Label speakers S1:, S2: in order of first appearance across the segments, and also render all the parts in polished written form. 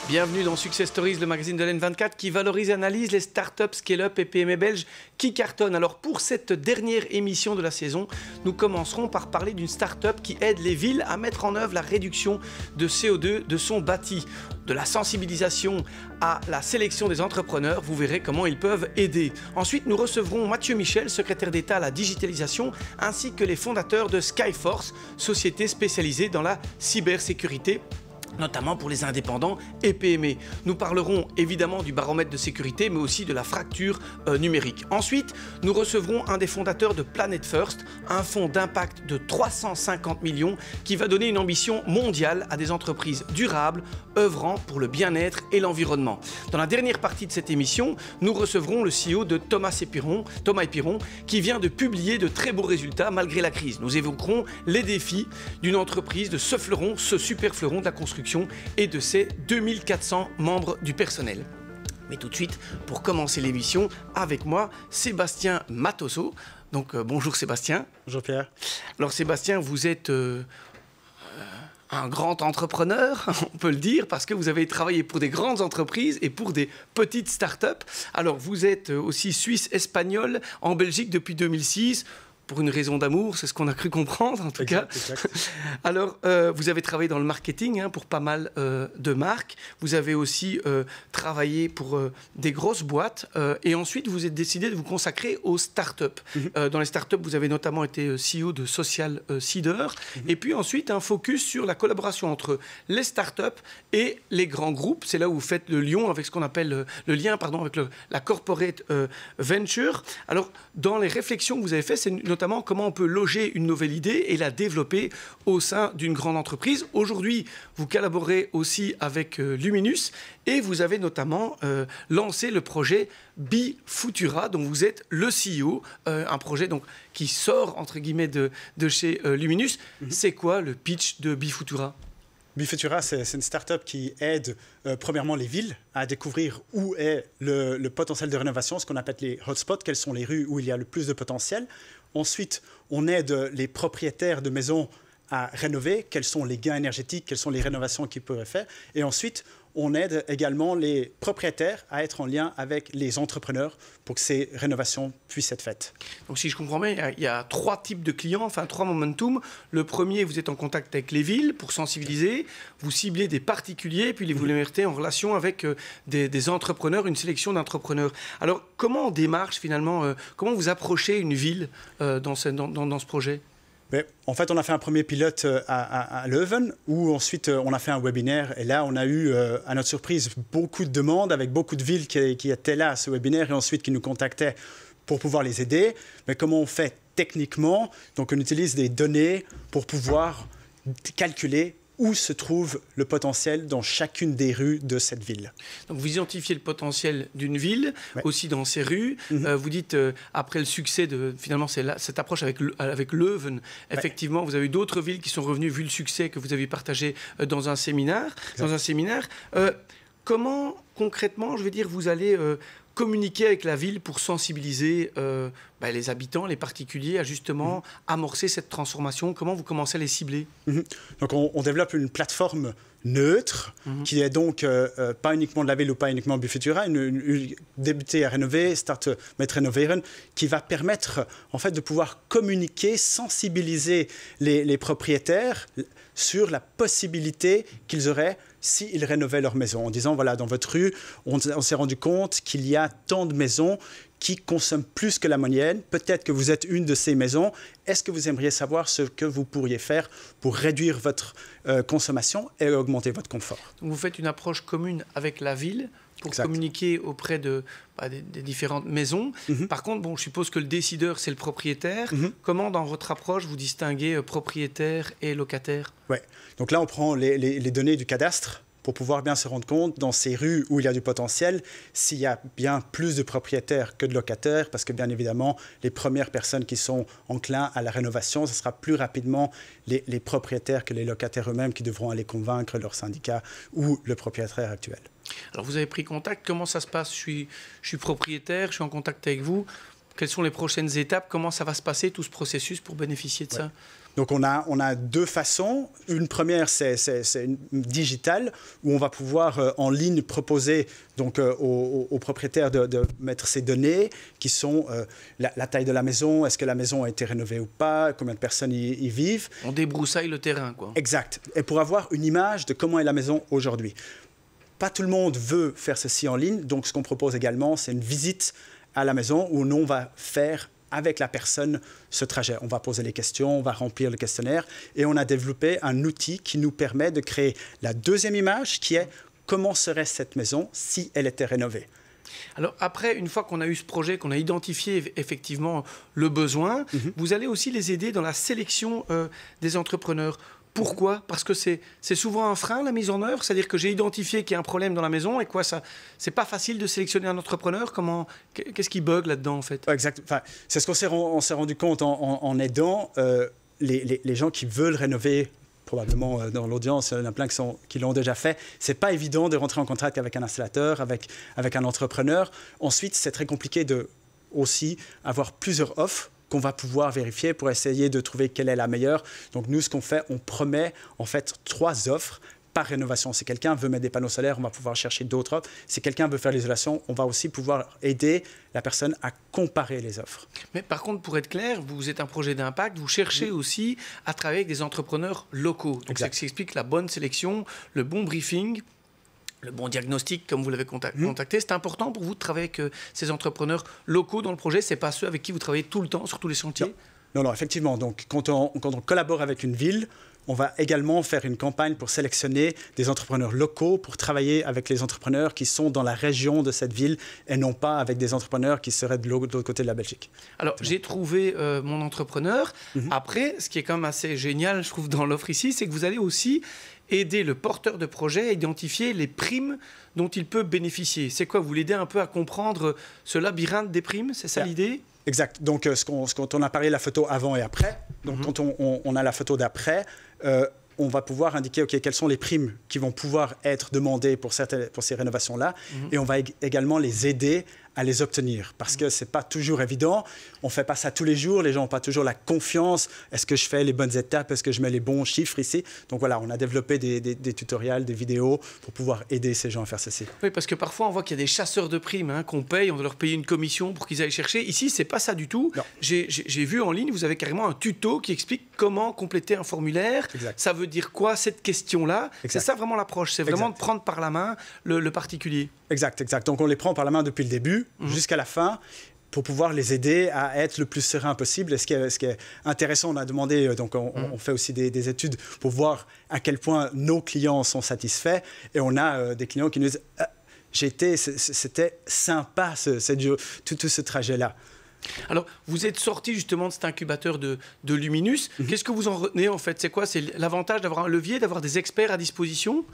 S1: Bienvenue dans Success Stories, le magazine de l'N24 qui valorise et analyse les startups, scale-up et PME belges qui cartonnent. Alors pour cette dernière émission de la saison, nous commencerons par parler d'une startup qui aide les villes à mettre en œuvre la réduction de CO2 de son bâti. De la sensibilisation à la sélection des entrepreneurs, vous verrez comment ils peuvent aider. Ensuite, nous recevrons Mathieu Michel, secrétaire d'État à la digitalisation, ainsi que les fondateurs de Skyforce, société spécialisée dans la cybersécurité, notamment pour les indépendants et PME. Nous parlerons évidemment du baromètre de sécurité, mais aussi de la fracture numérique. Ensuite, nous recevrons un des fondateurs de Planet First, un fonds d'impact de 350 millions qui va donner une ambition mondiale à des entreprises durables, œuvrant pour le bien-être et l'environnement. Dans la dernière partie de cette émission, nous recevrons le CEO de Thomas Épiron, qui vient de publier de très beaux résultats malgré la crise. Nous évoquerons les défis d'une entreprise, de ce fleuron, ce super fleuron de la construction et de ses 2400 membres du personnel. Mais tout de suite, pour commencer l'émission, avec moi, Sébastien Matosso. Donc bonjour Sébastien.
S2: Bonjour Pierre.
S1: Alors Sébastien, vous êtes un grand entrepreneur, on peut le dire, parce que vous avez travaillé pour des grandes entreprises et pour des petites startups. Alors vous êtes aussi suisse-espagnol en Belgique depuis 2006. Pour une raison d'amour, c'est ce qu'on a cru comprendre en tout cas. Alors, vous avez travaillé dans le marketing pour pas mal de marques. Vous avez aussi travaillé pour des grosses boîtes. Et ensuite, vous êtes décidé de vous consacrer aux startups. Dans les startups, vous avez notamment été CEO de Social Seeder. Et puis ensuite, un focus sur la collaboration entre les startups et les grands groupes. C'est là où vous faites le lien avec ce qu'on appelle avec la corporate venture. Alors, dans les réflexions que vous avez faites, c'est notamment comment on peut loger une nouvelle idée et la développer au sein d'une grande entreprise. Aujourd'hui, vous collaborez aussi avec Luminus et vous avez notamment lancé le projet Bifutura, dont vous êtes le CEO, un projet donc, qui sort entre guillemets de chez Luminus. C'est quoi le pitch de Bifutura ?
S2: Bifutura, c'est une start-up qui aide premièrement les villes à découvrir où est le potentiel de rénovation, ce qu'on appelle les hotspots, quelles sont les rues où il y a le plus de potentiel. Ensuite, on aide les propriétaires de maisons à rénover, quels sont les gains énergétiques, quelles sont les rénovations qu'ils pourraient faire. Et ensuite, on aide également les propriétaires à être en lien avec les entrepreneurs pour que ces rénovations puissent être faites.
S1: Donc si je comprends bien, il y a trois types de clients, enfin trois momentum. Le premier, vous êtes en contact avec les villes pour sensibiliser, vous ciblez des particuliers, puis vous les mettez en relation avec des entrepreneurs, une sélection d'entrepreneurs. Alors comment on démarche finalement, comment vous approchez une ville dans ce projet ?
S2: Mais en fait, on a fait un premier pilote à Leuven, où ensuite on a fait un webinaire. Et là, on a eu, à notre surprise, beaucoup de demandes avec beaucoup de villes qui étaient là à ce webinaire et ensuite qui nous contactaient pour pouvoir les aider. Mais comment on fait techniquement? Donc, on utilise des données pour pouvoir calculer où se trouve le potentiel dans chacune des rues de cette ville.
S1: Donc vous identifiez le potentiel d'une ville, aussi dans ses rues. Vous dites, après le succès finalement, c'est cette approche avec Leuven, effectivement, vous avez eu d'autres villes qui sont revenues, vu le succès que vous avez partagé dans un séminaire. Comment, concrètement, vous allez communiquer avec la ville pour sensibiliser les habitants, les particuliers, à justement amorcer cette transformation? Comment vous commencez à les cibler?
S2: Donc on développe une plateforme neutre, qui est donc pas uniquement de la ville ou pas uniquement Bifutura, une débuter à rénover, start met renoveren, qui va permettre en fait de pouvoir communiquer, sensibiliser les propriétaires sur la possibilité qu'ils auraient s'ils rénovaient leur maison, en disant, voilà, dans votre rue, on s'est rendu compte qu'il y a tant de maisons qui consomment plus que la moyenne. Peut-être que vous êtes une de ces maisons. Est-ce que vous aimeriez savoir ce que vous pourriez faire pour réduire votre consommation et augmenter votre confort?
S1: Donc vous faites une approche commune avec la ville pour communiquer auprès des différentes maisons. Par contre, je suppose que le décideur, c'est le propriétaire. Comment, dans votre approche, vous distinguez propriétaire et locataire?
S2: Donc là, on prend les données du cadastre pour pouvoir bien se rendre compte, dans ces rues où il y a du potentiel, s'il y a bien plus de propriétaires que de locataires, parce que bien évidemment, les premières personnes qui sont enclins à la rénovation, ce sera plus rapidement les propriétaires que les locataires eux-mêmes qui devront aller convaincre leur syndicat ou le propriétaire actuel.
S1: Alors vous avez pris contact, comment ça se passe? Je suis propriétaire, je suis en contact avec vous. Quelles sont les prochaines étapes? Comment ça va se passer, tout ce processus, pour bénéficier de ça?
S2: Donc on a deux façons. Une première, c'est une digitale, où on va pouvoir en ligne proposer donc, aux propriétaires de mettre ces données, qui sont la taille de la maison, est-ce que la maison a été rénovée ou pas, combien de personnes y vivent.
S1: On débroussaille le terrain, quoi.
S2: Exact. Et pour avoir une image de comment est la maison aujourd'hui. Pas tout le monde veut faire ceci en ligne, donc ce qu'on propose également, c'est une visite à la maison où on va faire avec la personne ce trajet. On va poser les questions, on va remplir le questionnaire et on a développé un outil qui nous permet de créer la deuxième image qui est comment serait cette maison si elle était rénovée.
S1: Alors après, une fois qu'on a eu ce projet, qu'on a identifié effectivement le besoin, vous allez aussi les aider dans la sélection des entrepreneurs. Pourquoi? Parce que c'est souvent un frein, la mise en œuvre. C'est-à-dire que j'ai identifié qu'il y a un problème dans la maison et quoi, c'est pas facile de sélectionner un entrepreneur. Qu'est-ce qui bug là-dedans, en fait?
S2: Exact. Enfin, c'est ce qu'on s'est rendu compte en aidant les gens qui veulent rénover. Probablement dans l'audience, il y en a plein qui l'ont déjà fait. Ce n'est pas évident de rentrer en contact avec un installateur, avec un entrepreneur. Ensuite, c'est très compliqué de aussi avoir plusieurs offres qu'on va pouvoir vérifier pour essayer de trouver quelle est la meilleure. Donc nous, ce qu'on fait, on promet en fait 3 offres par rénovation. Si quelqu'un veut mettre des panneaux solaires, on va pouvoir chercher d'autres offres. Si quelqu'un veut faire l'isolation, on va aussi pouvoir aider la personne à comparer les offres.
S1: Mais par contre, pour être clair, vous êtes un projet d'impact, vous cherchez aussi à travailler avec des entrepreneurs locaux. Donc c'est ce qui explique la bonne sélection, le bon briefing, le bon diagnostic, comme vous l'avez contacté. C'est important pour vous de travailler avec ces entrepreneurs locaux dans le projet. Ce n'est pas ceux avec qui vous travaillez tout le temps sur tous les chantiers?
S2: Non, effectivement. Donc, quand on collabore avec une ville, on va également faire une campagne pour sélectionner des entrepreneurs locaux pour travailler avec les entrepreneurs qui sont dans la région de cette ville et non pas avec des entrepreneurs qui seraient de l'autre côté de la Belgique.
S1: Alors, j'ai trouvé mon entrepreneur. Après, ce qui est quand même assez génial, je trouve, dans l'offre ici, c'est que vous allez aussi aider le porteur de projet à identifier les primes dont il peut bénéficier. C'est quoi? Vous l'aidez un peu à comprendre ce labyrinthe des primes? C'est ça l'idée?
S2: Exact. Donc, quand on a parlé de la photo avant et après, donc quand on a la photo d'après, on va pouvoir indiquer quelles sont les primes qui vont pouvoir être demandées pour ces rénovations-là. Et on va également les aider à les obtenir. Parce que ce n'est pas toujours évident. On ne fait pas ça tous les jours. Les gens n'ont pas toujours la confiance. Est-ce que je fais les bonnes étapes? Est-ce que je mets les bons chiffres ici? Donc voilà, on a développé des tutoriels, des vidéos pour pouvoir aider ces gens à faire ceci.
S1: Oui, parce que parfois, on voit qu'il y a des chasseurs de primes qu'on paye. On doit leur payer une commission pour qu'ils aillent chercher. Ici, ce n'est pas ça du tout. J'ai vu en ligne, vous avez carrément un tuto qui explique comment compléter un formulaire.
S2: Exact.
S1: Ça veut dire quoi, cette question-là? C'est ça vraiment l'approche. C'est vraiment de prendre par la main le particulier.
S2: Exact. Donc on les prend par la main depuis le début jusqu'à la fin pour pouvoir les aider à être le plus serein possible. Et ce qui est intéressant, on a demandé, donc on fait aussi des études pour voir à quel point nos clients sont satisfaits. Et on a des clients qui nous disent c'était sympa tout ce trajet-là.
S1: Alors, vous êtes sorti justement de cet incubateur de Luminus. Qu'est-ce que vous en retenez en fait? C'est quoi? C'est l'avantage d'avoir un levier, d'avoir des experts à disposition?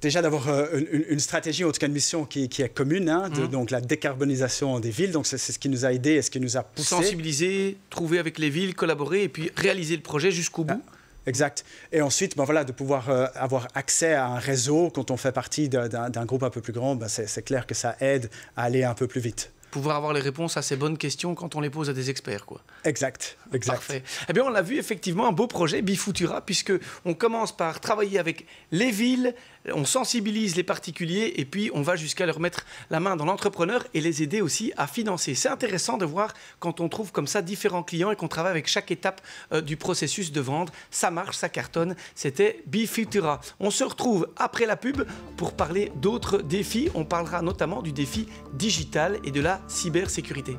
S2: Déjà d'avoir une stratégie, en tout cas une mission qui est commune, donc la décarbonisation des villes. Donc c'est ce qui nous a aidés et ce qui nous a poussé.
S1: Sensibiliser, trouver avec les villes, collaborer et puis réaliser le projet jusqu'au bout.
S2: Exact. Et ensuite, de pouvoir avoir accès à un réseau quand on fait partie d'un groupe un peu plus grand, c'est clair que ça aide à aller un peu plus vite.
S1: Pouvoir avoir les réponses à ces bonnes questions quand on les pose à des experts, quoi.
S2: Exact.
S1: Parfait. Eh bien, on l'a vu effectivement, un beau projet, Bifutura, puisque on commence par travailler avec les villes, on sensibilise les particuliers et puis on va jusqu'à leur mettre la main dans l'entrepreneur et les aider aussi à financer. C'est intéressant de voir quand on trouve comme ça différents clients et qu'on travaille avec chaque étape du processus de vente. Ça marche, ça cartonne. C'était Bifutura. On se retrouve après la pub pour parler d'autres défis. On parlera notamment du défi digital et de la cybersécurité.